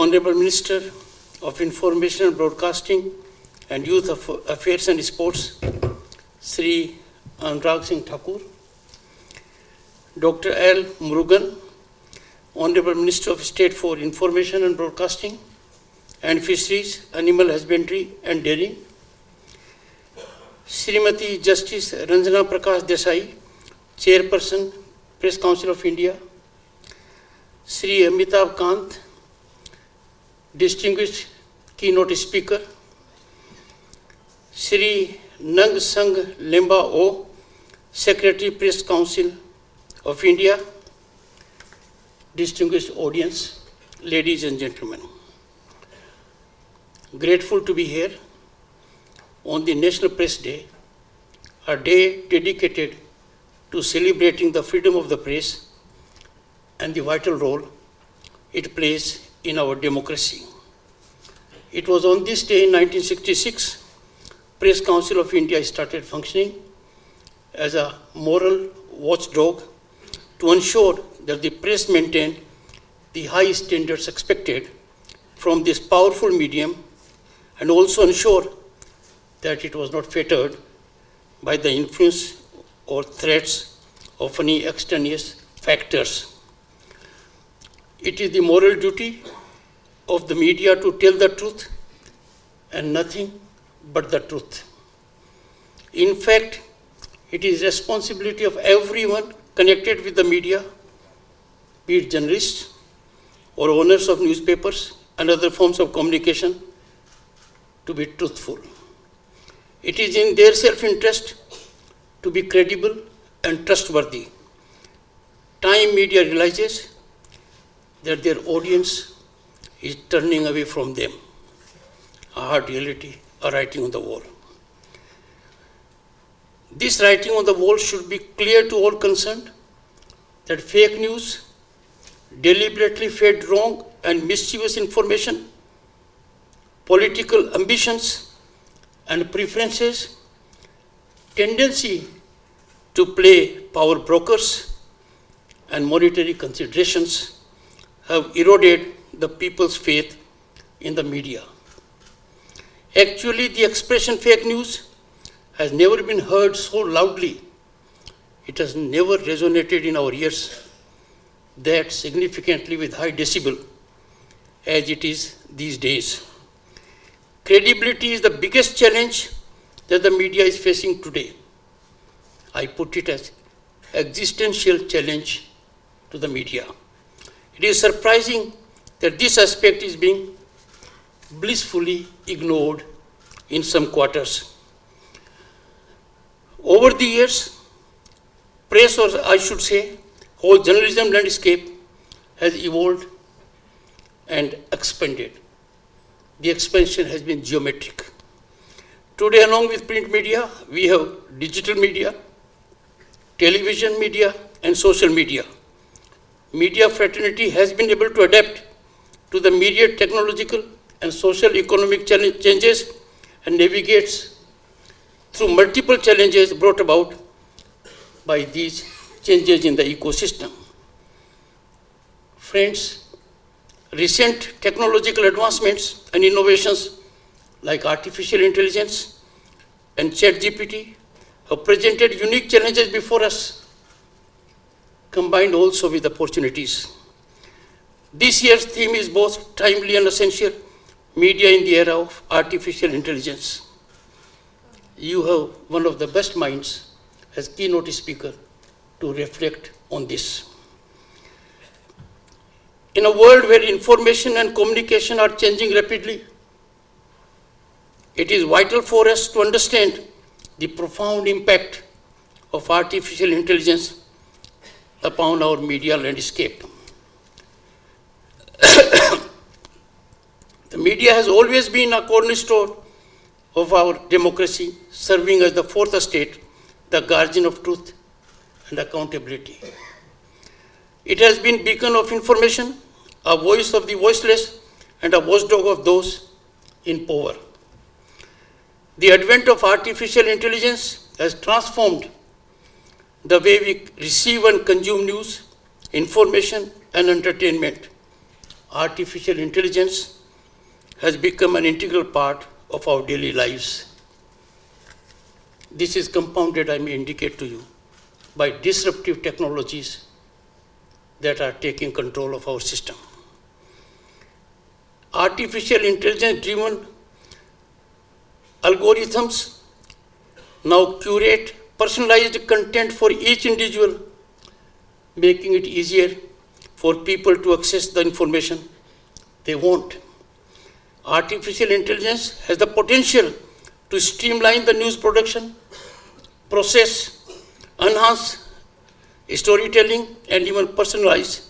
Honorable Minister of Information and Broadcasting and Youth Affairs and Sports, Shri Anurag Singh Thakur, Dr. L. Murugan, Honorable Minister of State for Information and Broadcasting and Fisheries, Animal Husbandry and Dairying, Srimati Justice Ranjana Prakash Desai, Chairperson, Press Council of India, Shri Amitabh Kant, Distinguished Keynote Speaker, Shri Nang Sang Lemba O, Secretary, Press Council of India, distinguished audience, ladies and gentlemen. Grateful to be here on the National Press Day, a day dedicated to celebrating the freedom of the press and the vital role it plays in our democracy. It was on this day in 1966, Press Council of India started functioning as a moral watchdog to ensure that the press maintained the high standards expected from this powerful medium and also ensure that it was not fettered by the influence or threats of any extraneous factors. It is the moral duty of the media to tell the truth and nothing but the truth. In fact, it is responsibility of everyone connected with the media, be it journalists or owners of newspapers and other forms of communication, to be truthful. It is in their self-interest to be credible and trustworthy. Time media realizes that their audience is turning away from them. A hard reality, a writing on the wall. This writing on the wall should be clear to all concerned that fake news, deliberately fed wrong and mischievous information, political ambitions and preferences, tendency to play power brokers and monetary considerations have eroded the people's faith in the media. Actually, the expression fake news has never been heard so loudly. It has never resonated in our ears that significantly with high decibel as it is these days. Credibility is the biggest challenge that the media is facing today. I put it as existential challenge to the media. It is surprising that this aspect is being blissfully ignored in some quarters. Over the years, press, or I should say, whole journalism landscape has evolved and expanded. The expansion has been geometric. Today, along with print media, we have digital media, television media, and social media. Media fraternity has been able to adapt to the myriad technological and social economic changes and navigates through multiple challenges brought about by these changes in the ecosystem. Friends, recent technological advancements and innovations like artificial intelligence and ChatGPT have presented unique challenges before us, combined also with opportunities. This year's theme is both timely and essential: media in the era of artificial intelligence. You have one of the best minds as keynote speaker to reflect on this. In a world where information and communication are changing rapidly, it is vital for us to understand the profound impact of artificial intelligence upon our media landscape. The media has always been a cornerstone of our democracy, serving as the fourth estate, the guardian of truth and accountability. It has been a beacon of information, a voice of the voiceless, and a watchdog of those in power. The advent of artificial intelligence has transformed the way we receive and consume news, information, and entertainment. artificial intelligence has become an integral part of our daily lives. This is compounded, I may indicate to you, by disruptive technologies that are taking control of our system. Artificial intelligence-driven algorithms now curate personalized content for each individual, making it easier for people to access the information they want. Artificial intelligence has the potential to streamline the news production, process, enhance storytelling, and even personalize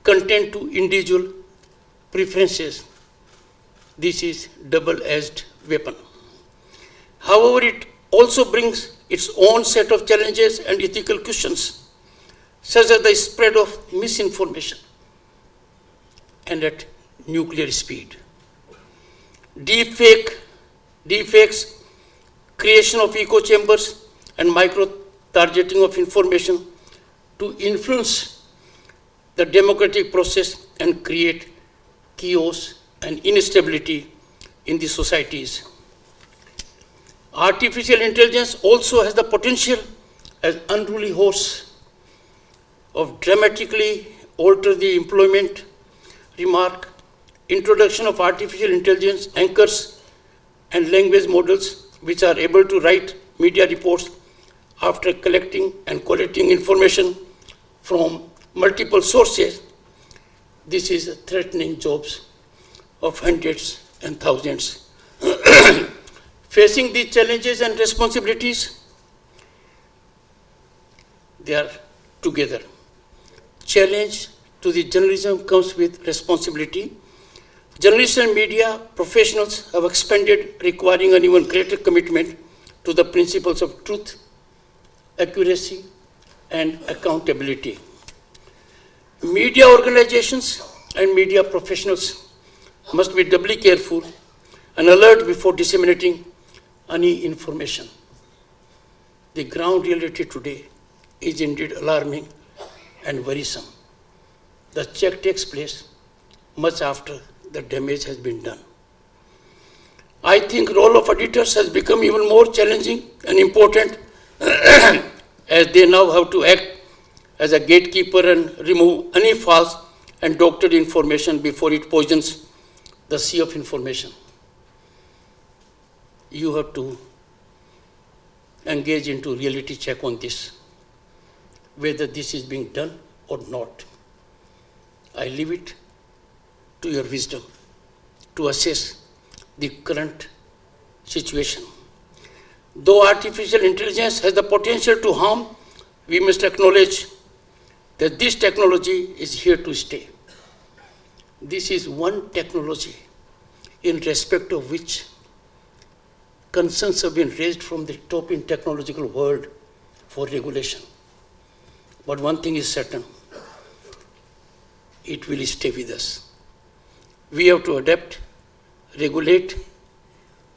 content to individual preferences. This is double-edged weapon. However, it also brings its own set of challenges and ethical questions, such as the spread of misinformation and at nuclear speed. Deepfakes, creation of echo chambers, and micro-targeting of information to influence the democratic process and create chaos and instability in the societies. Artificial intelligence also has the potential as unruly horse of dramatically alter the employment remark, introduction of artificial intelligence anchors and language models which are able to write media reports after collecting and collating information from multiple sources. This is threatening jobs of hundreds and thousands. Facing these challenges and responsibilities, they are together. Challenge to the journalism comes with responsibility. Journalists and media professionals have expanded, requiring an even greater commitment to the principles of truth, accuracy, and accountability. Media organizations and media professionals must be doubly careful and alert before disseminating any information. The ground reality today is indeed alarming and worrisome. The check takes place much after the damage has been done. I think the role of editors has become even more challenging and important as they now have to act as a gatekeeper and remove any false and doctored information before it poisons the sea of information. You have to engage into reality check on this, whether this is being done or not. I leave it to your wisdom to assess the current situation. Though artificial intelligence has the potential to harm, we must acknowledge that this technology is here to stay. This is one technology in respect of which concerns have been raised from the top in technological world for regulation. But one thing is certain, it will stay with us. We have to adapt, regulate,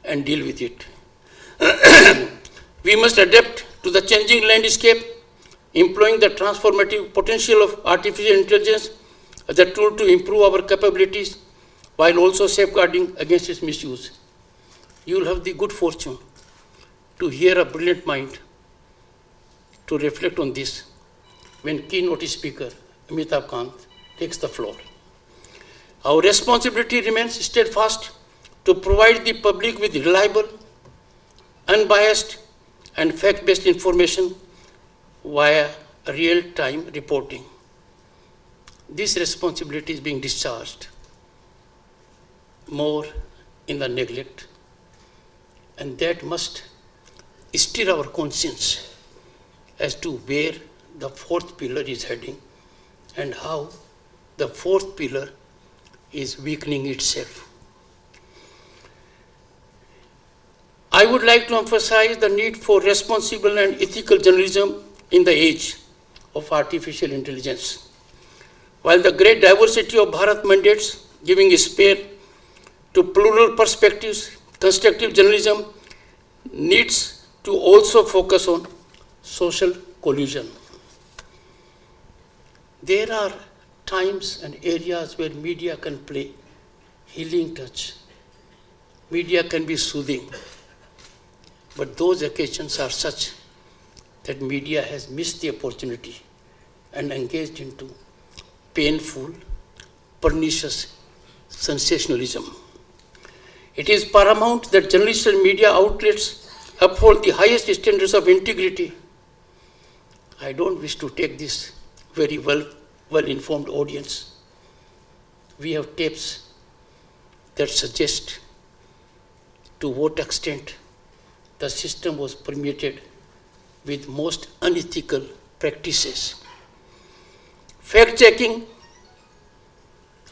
and deal with it. We must adapt to the changing landscape, employing the transformative potential of artificial intelligence as a tool to improve our capabilities while also safeguarding against its misuse. You will have the good fortune to hear a brilliant mind to reflect on this when keynote speaker Amitabh Kant takes the floor. Our responsibility remains steadfast to provide the public with reliable, unbiased, and fact-based information via real-time reporting. This responsibility is being discharged more in the neglect, and that must stir our conscience as to where the fourth pillar is heading and how the fourth pillar is weakening itself. I would like to emphasize the need for responsible and ethical journalism in the age of artificial intelligence. While the great diversity of Bharat mandates giving space to plural perspectives, constructive journalism needs to also focus on social cohesion. There are times and areas where media can play healing touch. Media can be soothing, but those occasions are such that media has missed the opportunity and engaged into painful, pernicious sensationalism. It is paramount that journalists and media outlets uphold the highest standards of integrity. I don't wish to take this very well-informed audience. We have tapes that suggest to what extent the system was permeated with most unethical practices. Fact-checking,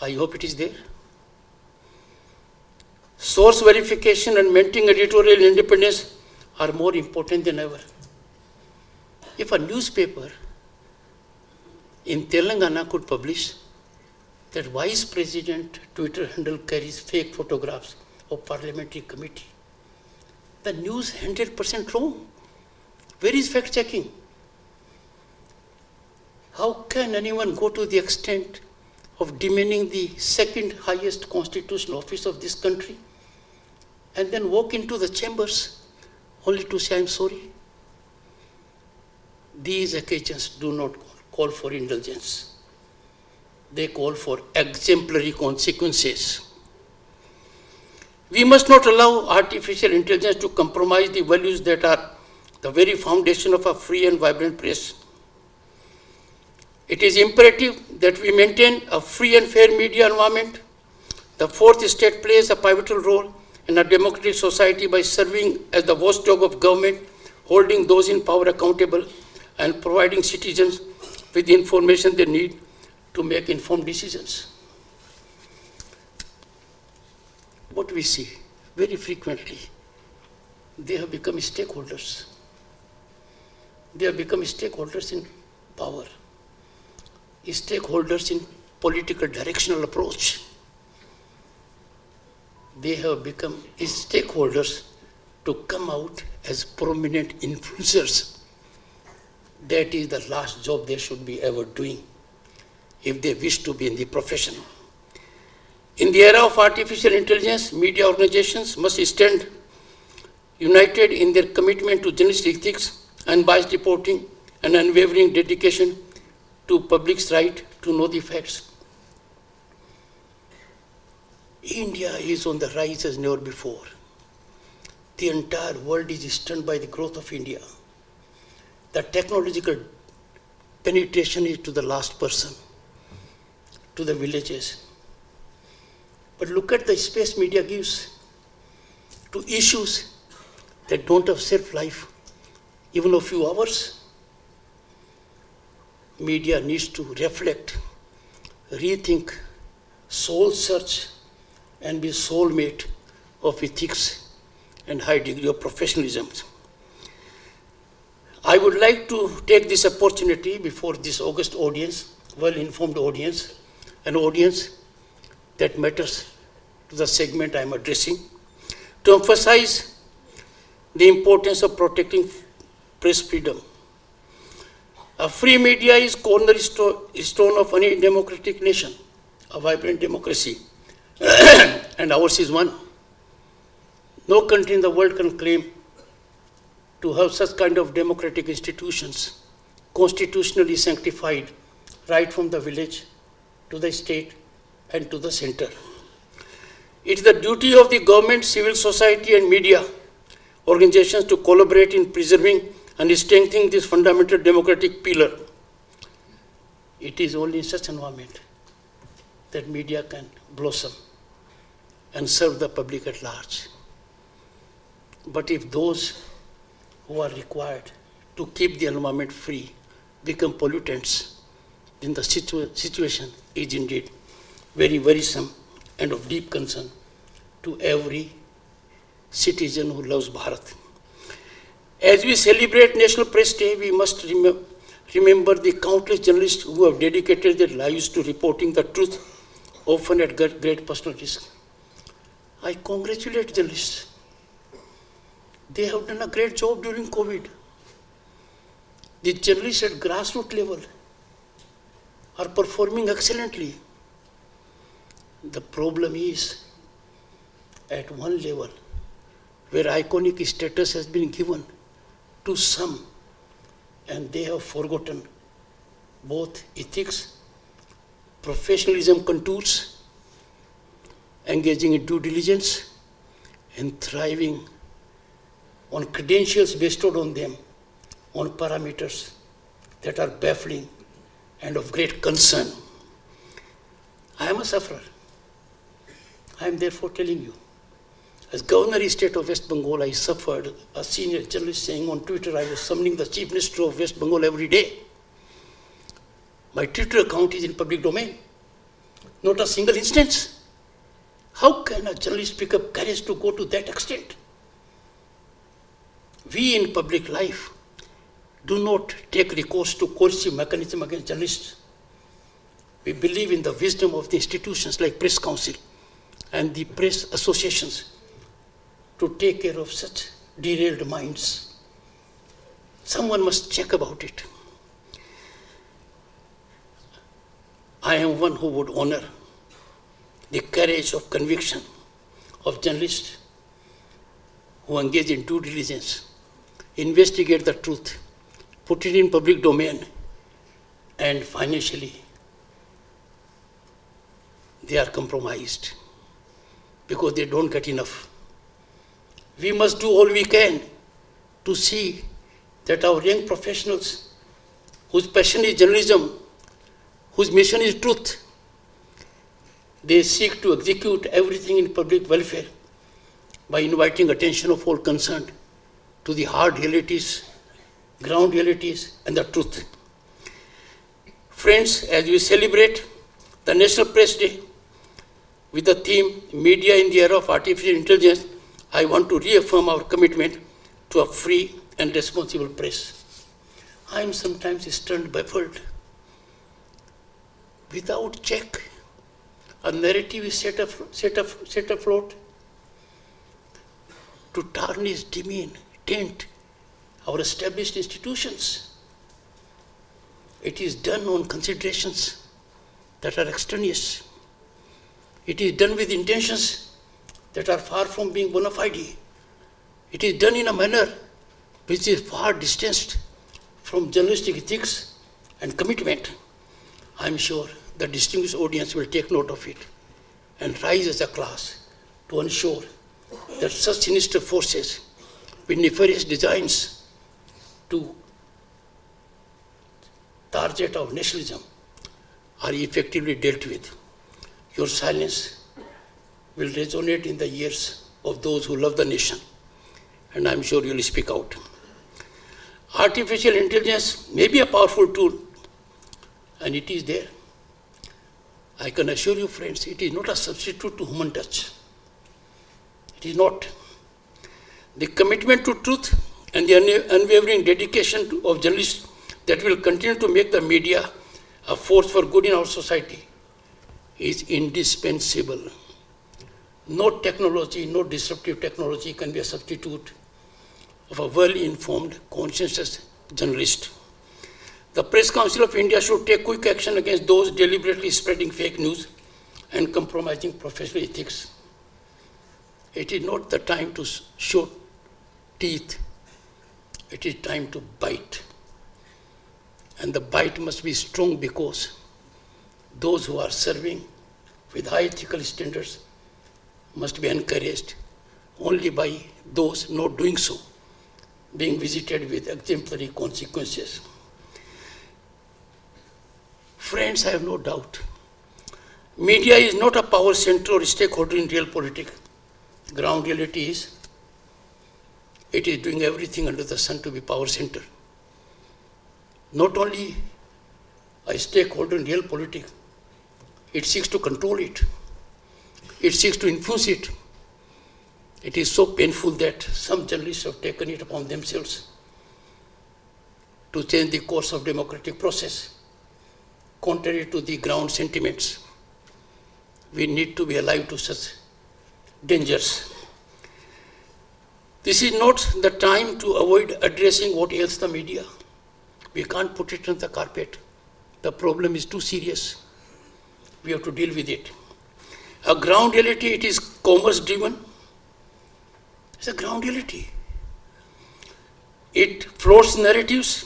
I hope it is there. Source verification and maintaining editorial independence are more important than ever. If a newspaper in Telangana could publish that Vice President Twitter handle carries fake photographs of parliamentary committee, the news 100% wrong. Where is fact checking? How can anyone go to the extent of demeaning the second highest constitutional office of this country and then walk into the chambers only to say, I'm sorry? These occasions do not call for indulgence. They call for exemplary consequences. We must not allow artificial intelligence to compromise the values that are the very foundation of a free and vibrant press. It is imperative that we maintain a free and fair media environment. The fourth estate plays a pivotal role in a democratic society by serving as the watchdog of government, holding those in power accountable, and providing citizens with the information they need to make informed decisions. What we see very frequently, they have become stakeholders. They have become stakeholders in power, stakeholders in political directional approach. They have become stakeholders to come out as prominent influencers. That is the last job they should be ever doing if they wish to be in the profession. In the era of artificial intelligence, media organizations must stand united in their commitment to journalistic ethics, unbiased reporting, and unwavering dedication to public's right to know the facts. India is on the rise as never before. The entire world is stunned by the growth of India. The technological penetration is to the last person, to the villages. But look at the space media gives to issues that don't have self-life, even a few hours. Media needs to reflect, rethink, soul search, and be soulmate of ethics and high degree of professionalism. I would like to take this opportunity before this august audience, well-informed audience, an audience that matters to the segment I am addressing, to emphasize the importance of protecting press freedom. A free media is cornerstone of any democratic nation, a vibrant democracy, and ours is one. No country in the world can claim to have such kind of democratic institutions, constitutionally sanctified, right from the village to the state and to the center. It is the duty of the government, civil society, and media organizations to collaborate in preserving and strengthening this fundamental democratic pillar. It is only in such environment that media can blossom and serve the public at large. But if those who are required to keep the environment free become pollutants, then the situation is indeed very worrisome and of deep concern to every citizen who loves Bharat. As we celebrate National Press Day, we must remember the countless journalists who have dedicated their lives to reporting the truth, often at great personal risk. I congratulate journalists. They have done a great job during COVID. The journalists at grassroots level are performing excellently. The problem is at one level where iconic status has been given to some and they have forgotten both ethics, professionalism contours, engaging in due diligence, and thriving on credentials bestowed on them on parameters that are baffling and of great concern. I am a sufferer. I am therefore telling you, as Governor State of West Bengal, I suffered. A senior journalist saying on Twitter, I was summoning the Chief Minister of West Bengal every day. My Twitter account is in public domain. Not a single instance. How can a journalist pick up courage to go to that extent? We in public life do not take recourse to coercive mechanism against journalists. We believe in the wisdom of the institutions like Press Council and the press associations to take care of such derailed minds. Someone must check about it. I am one who would honor the courage of conviction of journalists who engage in due diligence, investigate the truth, put it in public domain, and financially they are compromised because they don't get enough. We must do all we can to see that our young professionals whose passion is journalism, whose mission is truth, they seek to execute everything in public welfare by inviting attention of all concerned to the hard realities, ground realities, and the truth. Friends, as we celebrate the National Press Day with the theme Media in the Era of Artificial Intelligence, I want to reaffirm our commitment to a free and responsible press. I am sometimes stunned, baffled. Without check, a narrative is set afloat to tarnish, demean, taint our established institutions. It is done on considerations that are extraneous. It is done with intentions that are far from being bona fide. It is done in a manner which is far distanced from journalistic ethics and commitment. I am sure the distinguished audience will take note of it and rise as a class to ensure that such sinister forces with nefarious designs to target our nationalism are effectively dealt with. Your silence will resonate in the ears of those who love the nation, and I'm sure you'll speak out. Artificial intelligence may be a powerful tool, and it is there. I can assure you, friends, it is not a substitute to human touch. It is not. The commitment to truth and the unwavering dedication of journalists that will continue to make the media a force for good in our society is indispensable. No technology, no disruptive technology can be a substitute of a well-informed, conscientious journalist. The Press Council of India should take quick action against those deliberately spreading fake news and compromising professional ethics. It is not the time to show teeth. It is time to bite. And the bite must be strong because those who are serving with high ethical standards must be encouraged only by those not doing so, being visited with exemplary consequences. Friends, I have no doubt. Media is not a power center or stakeholder in real politics. Ground reality is, it is doing everything under the sun to be power center. Not only a stakeholder in real politics, it seeks to control it. It seeks to influence it. It is so painful that some journalists have taken it upon themselves to change the course of democratic process, contrary to the ground sentiments. We need to be alive to such dangers. This is not the time to avoid addressing what ails the media. We can't put it on the carpet. the problem is too serious. We have to deal with it. A ground reality, it is commerce driven. It's a ground reality. It floats narratives.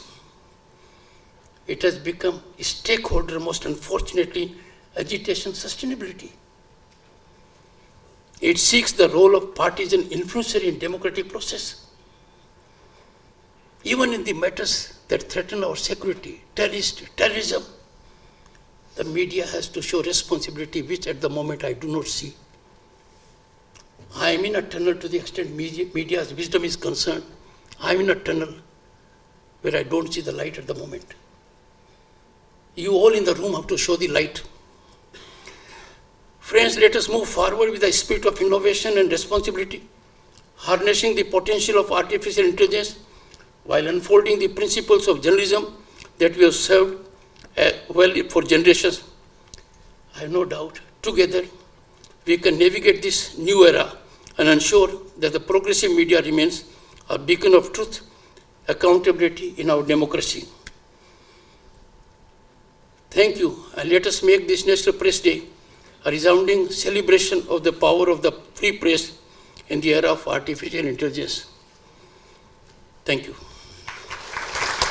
It has become a stakeholder, most unfortunately, agitation sustainability. It seeks the role of partisan influencer in democratic process. Even in the matters that threaten our security, terrorism, the media has to show responsibility, which at the moment I do not see. I am in a tunnel to the extent media's wisdom is concerned. I am in a tunnel where I don't see the light at the moment. You all in the room have to show the light. Friends, let us move forward with the spirit of innovation and responsibility, harnessing the potential of artificial intelligence while unfolding the principles of journalism that we have served well for generations. I have no doubt, together, we can navigate this new era and ensure that the progressive media remains a beacon of truth, accountability in our democracy. Thank you, and let us make this National Press Day a resounding celebration of the power of the free press in the era of artificial intelligence. Thank you.